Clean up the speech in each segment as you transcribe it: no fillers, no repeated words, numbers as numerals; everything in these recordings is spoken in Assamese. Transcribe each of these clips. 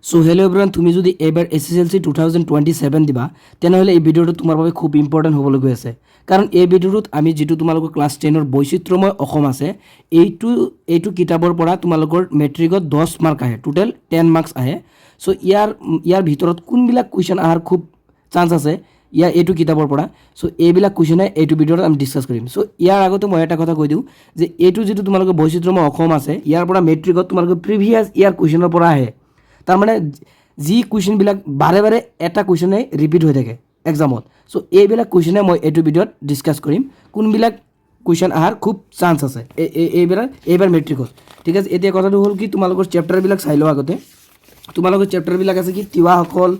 সো হেল্ল' এভৰিৱান, তুমি যদি এইবাৰ SSLC 2027 দিবা তেনেহ'লে এই ভিডিঅ'টো তোমাৰ বাবে খুব ইম্পৰ্টেণ্ট হ'বলৈ গৈ আছে। কাৰণ এই ভিডিঅ'টোত আমি যিটো তোমালোকৰ ক্লাছ 10ৰ বৈচিত্ৰ্যময় অসম আছে এইটো কিতাপৰ পৰা তোমালোকৰ মেট্ৰিকত 10 মাৰ্ক আহে, টোটেল 10 মাৰ্কছ আহে। চ' ইয়াৰ ভিতৰত কোনবিলাক কুৱেশ্যন অহাৰ খুব চান্স আছে এইটো কিতাপৰ পৰা। চ' এইবিলাক কুৱেশ্যনে এইটো ভিডিঅ'ত আমি ডিছকাছ কৰিম। চ' ইয়াৰ আগতে মই এটা কথা কৈ দিওঁ যে এইটো যিটো তোমালোকৰ বৈচিত্ৰ্যময় অসম আছে ইয়াৰ পৰা মেট্ৰিকত তোমালোকৰ প্ৰিভিয়াছ ইয়াৰ কুৱেশ্যনৰ পৰা আহে। তাৰমানে যি কুৱেশ্যনবিলাক বাৰে বাৰে এটা কুৱেশ্যনে ৰিপিট হৈ থাকে এক্সামত। চ' এইবিলাক কুৱেশ্যনে মই এইটো ভিডিঅ'ত ডিছকাছ কৰিম কোনবিলাক কুৱেশ্যন অহাৰ খুব চান্স আছে এইবাৰ মেট্ৰিকত। ঠিক আছে, এতিয়া কথাটো হ'ল কি তোমালোকৰ চেপ্টাৰবিলাক চাই লোৱা আগতে। তোমালোকৰ চেপ্টাৰবিলাক আছে কি তিৱাসকল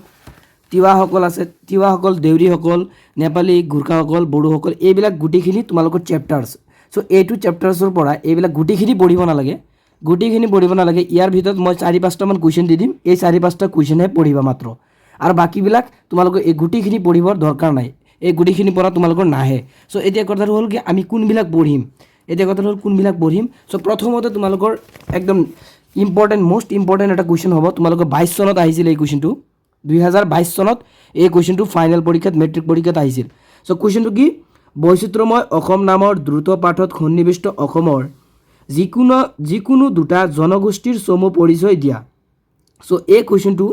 আছে, তিৱাসকল, দেউৰীসকল, নেপালী, গোৰ্খাসকল, বড়োসকল, এইবিলাক গোটেইখিনি তোমালোকৰ চেপ্টাৰ্ছ। চ' এইটো চেপ্টাৰ্ছৰ পৰা এইবিলাক গোটেইখিনি পঢ়িব নালাগে। ইয়াৰ ভিতৰত মই 4-5টামান কুৱেশ্যন দি দিম, এই 4-5টা কুৱেশ্যনহে পঢ়িবা মাত্ৰ। আৰু বাকীবিলাক তোমালোকৰ এই গোটেইখিনি পঢ়িবৰ দৰকাৰ নাই, এই গোটেইখিনি পঢ়া তোমালোকৰ নাহে। চ' এতিয়া কথাটো হ'ল কি আমি কোনবিলাক পঢ়িম। চ' প্ৰথমতে তোমালোকৰ একদম মষ্ট ইম্পৰ্টেণ্ট এটা কুৱেশ্যন হ'ব। তোমালোকৰ 22 চনত আহিছিল এই কুৱেশ্যনটো, 2022 চনত এই কুৱেশ্যনটো ফাইনেল পৰীক্ষাত মেট্ৰিক পৰীক্ষাত আহিছিল। চ' কুৱেশ্যনটো কি, বৈচিত্ৰ্যময় অসম নামৰ দ্ৰুত পাঠত সন্নিৱিষ্ট অসমৰ যিকোনো দুটা জনগোষ্ঠীৰ চমু পৰিচয় দিয়া। চ' এই কুৱেশ্যনটো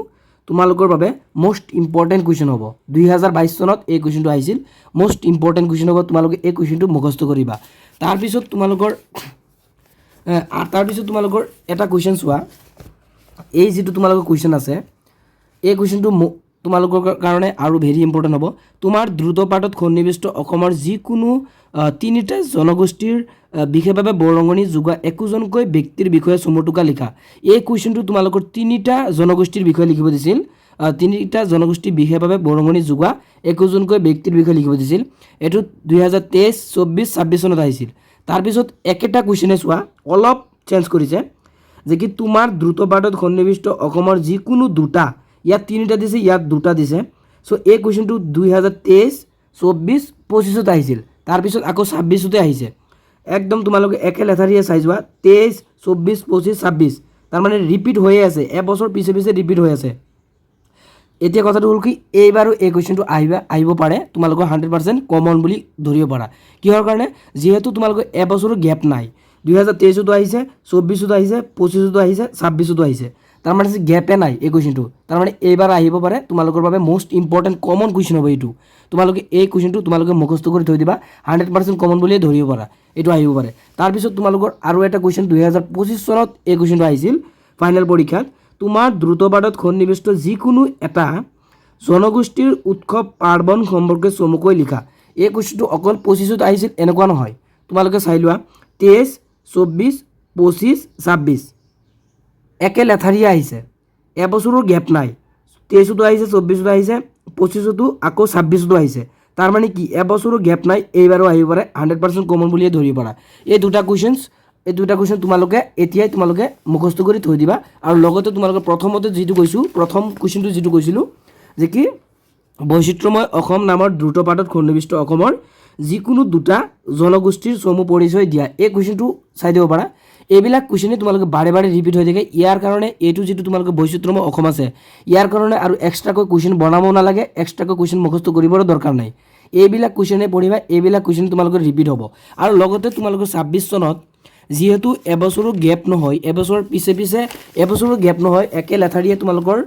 তোমালোকৰ বাবে মষ্ট ইম্পৰ্টেণ্ট কুৱেশ্যন হ'ব। 2022 চনত এই কুৱেশ্যনটো আহিছিল, মষ্ট ইম্পৰ্টেণ্ট কুৱেশ্যন হ'ব। তোমালোকে এই কুৱেশ্যনটো মুখস্থ কৰিবা। তাৰপিছত তোমালোকৰ এটা কুৱেশ্যন চোৱা, এই যিটো তোমালোকৰ কুৱেশ্যন আছে এই কুৱেশ্যনটো তোমালোকৰ কাৰণে আৰু ভেৰি ইম্পৰ্টেণ্ট হ'ব। তোমাৰ দ্ৰুত পাঠত সন্নিৱিষ্ট অসমৰ যিকোনো তিনিটা জনগোষ্ঠীৰ বিশেষভাৱে বৰঙণি যোগোৱা একোজনকৈ ব্যক্তিৰ বিষয়ে চমুটোকা লিখা। এই কুৱেশ্যনটো তোমালোকৰ তিনিটা জনগোষ্ঠীৰ বিষয়ে লিখিব দিছিল। তিনিটা জনগোষ্ঠীৰ বিশেষভাৱে বৰঙণি যোগোৱা একোজনকৈ ব্যক্তিৰ বিষয়ে লিখিব দিছিল। এইটো 2023, 24, 26 চনত আহিছিল। তাৰপিছত একেটা কুৱেশ্যনে চোৱা, অলপ চেঞ্জ কৰিছে যে কি তোমাৰ দ্ৰুত পাঠত সন্নিৱিষ্ট অসমৰ যিকোনো দুটা, ইয়াত তিনিটা দিছে, ইয়াত দুটা দিছে। চ' এই কুৱেশ্যনটো 2023, 24, 25ত আহিছিল। তাৰপিছত আকৌ 26তে আহিছে। একদম তোমালোকে একে লেঠাৰিয়ে চাই যোৱা, 23, 24, 25, 26, তাৰমানে ৰিপিট হৈয়ে আছে, এবছৰ পিছে ৰিপিট হৈ আছে। এতিয়া কথাটো হ'ল কি এইবাৰো এই কুৱেশ্যনটো আহিব পাৰে, তোমালোকৰ 100% কমন বুলি ধৰিব পাৰা। কিহৰ কাৰণে, যিহেতু তোমালোকৰ এবছৰো গেপ নাই। 2023তো আহিছে, 24তো আহিছে, 25তো আহিছে, 26তো আহিছে, তাৰমানে গেপে নাই এই কুৱেশ্যনটো। তাৰমানে এইবাৰ আহিব পাৰে তোমালোকৰ বাবে মষ্ট ইম্পৰ্টেণ্ট কমন কুৱেশ্যন হ'ব এইটো। তোমালোকে এই কুৱেশ্যনটো তোমালোকে মুখস্থ কৰি থৈ দিবা, 100% কমন বুলিয়ে ধৰিব পাৰা, এইটো আহিব পাৰে। তাৰপিছত তোমালোকৰ আৰু এটা কুৱেশ্যন 2025 চনত এই কুৱেশ্যনটো আহিছিল ফাইনেল পৰীক্ষাত। তোমাৰ দ্ৰুত পাঠত সন্নিৱিষ্ট যিকোনো এটা জনগোষ্ঠীৰ উৎসৱ পাৰ্বণ সম্পৰ্কে চমুকৈ লিখা। এই কুৱেশ্যনটো অকল 25ত আহিছিল এনেকুৱা নহয়, তোমালোকে চাই লোৱা 23, 24, 25, 26 একে লেঠাৰিয়ে আহিছে, এবছৰো গেপ নাই। 23তো আহিছে, 24তো আহিছে, 25তো আকৌ 26তো আহিছে, তাৰমানে কি এবছৰো গেপ নাই, এইবাৰো আহিব পাৰে, 100% কমন বুলিয়ে ধৰিব পাৰা। এই দুটা কুৱেশ্যন তোমালোকে এতিয়াই তোমালোকে মুখস্থ কৰি থৈ দিবা। আৰু লগতে তোমালোকে প্ৰথম কুৱেশ্যনটো যিটো কৈছিলোঁ যে কি বৈচিত্ৰ্যময় অসম নামৰ দ্ৰুত পাঠত সন্নিৱিষ্ট অসমৰ যিকোনো দুটা জনগোষ্ঠীৰ চমু পৰিচয় দিয়া, এই কুৱেশ্যনটো চাই দিব পাৰা। এইবিলাক কুৱেশ্যনে তোমালোকে বাৰে ৰিপিট হৈ থাকে। ইয়াৰ কাৰণে এইটো যিটো তোমালোকে বৈচিত্ৰ্যময় অসম আছে ইয়াৰ কাৰণে আৰু এক্সট্ৰাকৈ কুৱেশ্যন বনাব নালাগে, এক্সট্ৰাকৈ কুৱেশ্যন মুখস্থ কৰিবৰো দৰকাৰ নাই। এইবিলাক কুৱেশ্যনে পঢ়িবা, এইবিলাক কুৱেশ্যন তোমালোকৰ ৰিপিট হ'ব। আৰু লগতে তোমালোকৰ 26 চনত যিহেতু এবছৰো গেপ নহয়, এবছৰৰ পিছে এবছৰো গেপ নহয়, একে লেঠাৰিয়ে তোমালোকৰ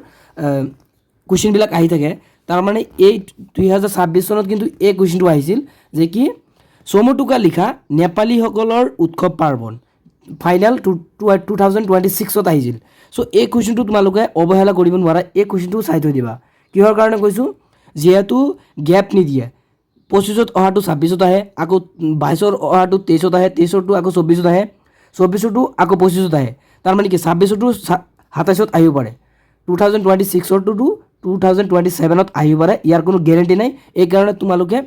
কুৱেশ্যনবিলাক আহি থাকে। তাৰমানে এই 2026 চনত কিন্তু এই কুৱেশ্যনটো আহিছিল যে কি চমুটোকা লিখা নেপালীসকলৰ উৎসৱ পাৰ্বণ, ফাইনেল 2026ত আহিছিল। চ' এই কুৱেশ্যনটো তোমালোকে অৱহেলা কৰিব নোৱাৰা, এই কুৱেশ্যনটো চাই থৈ দিবা। কিহৰ কাৰণে কৈছোঁ, যিহেতু গেপ নিদিয়ে, 25ত অহাটো 26ত আহে, আকৌ 22ৰ অহাটো 23ত আহে, 23ৰটো আকৌ 24ত আহে, 24ৰটো আকৌ 25ত আহে, তাৰমানে কি 26ৰটো 27ত আহিব পাৰে, 2026ৰটোতো 2027ত আহিব পাৰে, ইয়াৰ কোনো গেৰেণ্টি নাই। এইকাৰণে তোমালোকে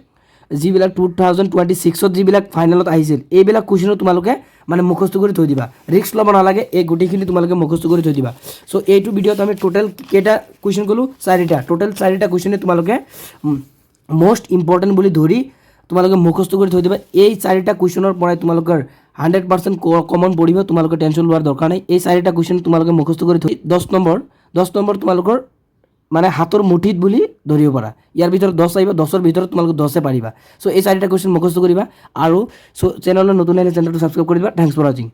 যিবিলাক 2026ত যিবিলাক ফাইনেলত আহিছিল এইবিলাক কুৱেশ্যনো তোমালোকে মানে মুখস্থ কৰি থৈ দিবা, ৰিস্ক ল'ব নালাগে, এই গোটেইখিনি তোমালোকে মুখস্থ কৰি থৈ দিবা। চ' এইটো ভিডিঅ'ত আমি টোটেল কেইটা কুৱেশ্যন ক'লোঁ, 4টা, টোটেল 4টা কুৱেশ্যনে তোমালোকে মষ্ট ইম্পৰ্টেণ্ট বুলি ধৰি তোমালোকে মুখস্থ কৰি থৈ দিবা। এই 4টা কুৱেশ্যনৰ পৰাই তোমালোকৰ 100% কমন পঢ়িব, তোমালোকে টেনশ্যন লোৱাৰ দৰকাৰ নাই। এই 4টা কুৱেশ্যন তোমালোকে মুখস্থ কৰি থৈ 10 নম্বৰ তোমালোকৰ মানে হাতৰ মুঠিত বুলি ধৰিব পাৰা। ইয়াৰ ভিতৰত 10 আহিব, 10ৰ ভিতৰত তোমালোকে 10 পাৰিবা। চ' এই 4টা কুৱেশ্যন মুখস্থ কৰিবা আৰু চেনেললৈ নতুন আহিলে চেনেলটো ছাবস্ক্ৰাইব কৰি দিবা। থেংকছ ফৰ ৱাচিং।